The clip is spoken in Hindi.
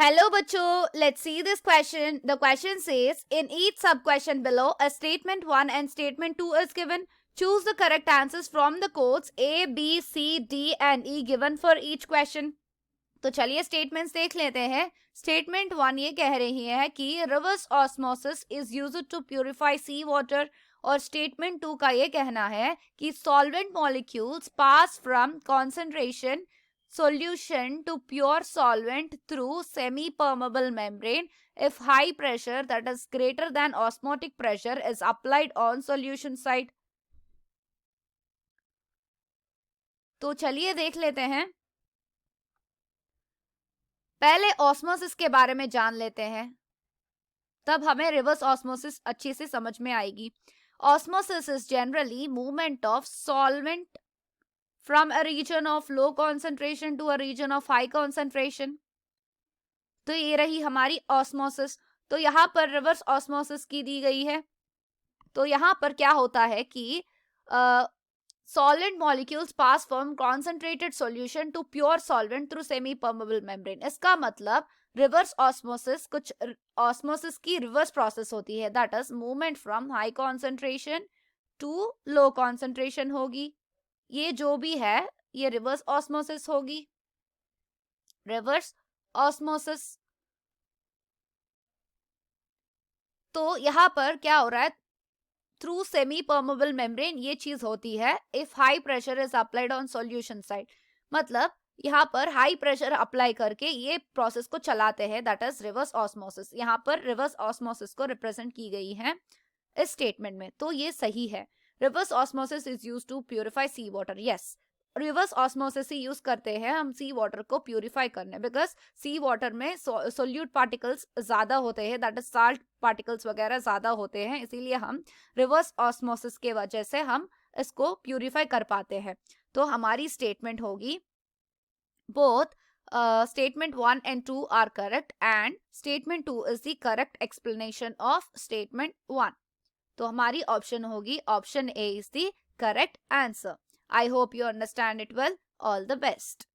Hello बच्चों, let's see this question. The question says, in each sub-question below, a statement 1 and statement 2 is given. Choose the correct answers from the codes A, B, C, D and E given for each question. तो चलिए स्टेटमेंट्स देख लेते हैं. स्टेटमेंट 1 ये कह रही है कि reverse osmosis is used to purify sea water, और स्टेटमेंट 2 का ये कहना है कि solvent molecules pass from concentration solution to pure solvent through semi-permeable membrane if high pressure, that is greater than osmotic pressure, is applied on solution side. तो चलिए देख लेते हैं. पहले ऑस्मोसिस के बारे में जान लेते हैं, तब हमें रिवर्स ऑस्मोसिस अच्छे से समझ में आएगी. Osmosis is generally movement of solvent from a region of low concentration to a region of high concentration. तो ये रही हमारी ऑस्मोसिस. तो यहाँ पर रिवर्स ऑस्मोसिस की दी गई है. तो यहाँ पर क्या होता है कि solvent molecules pass from concentrated solution to pure solvent through semi permeable membrane. इसका मतलब रिवर्स ऑस्मोसिस कुछ ऑस्मोसिस की रिवर्स प्रोसेस होती है, that is movement from high concentration to low concentration होगी. ये जो भी है ये रिवर्स ऑस्मोसिस होगी. Reverse osmosis. तो यहां पर क्या हो रहा है, थ्रू सेमी परमेबल मेम्ब्रेन ये चीज होती है. If high pressure is applied on solution side, मतलब यहाँ पर हाई प्रेशर अप्लाई करके ये प्रोसेस को चलाते हैं, दैट इज रिवर्स ऑस्मोसिस. यहाँ पर रिवर्स ऑस्मोसिस को रिप्रेजेंट की गई है इस स्टेटमेंट में, तो ये सही है. Reverse osmosis is used to purify sea water. Yes, reverse osmosis ही यूज करते हैं हम सी वाटर को प्यूरिफाई करने, बिकॉज सी वाटर में सोल्यूट पार्टिकल्स ज्यादा होते हैं, दैट इज साल्ट पार्टिकल्स वगैरह ज्यादा होते हैं, इसीलिए हम रिवर्स ऑस्मोसिस के वजह से हम इसको प्यूरिफाई कर पाते हैं. तो हमारी स्टेटमेंट होगी both statement 1 and 2 are correct and statement 2 is the correct explanation of statement 1. तो हमारी ऑप्शन होगी option A is the correct answer. I hope you understand it well. All the best.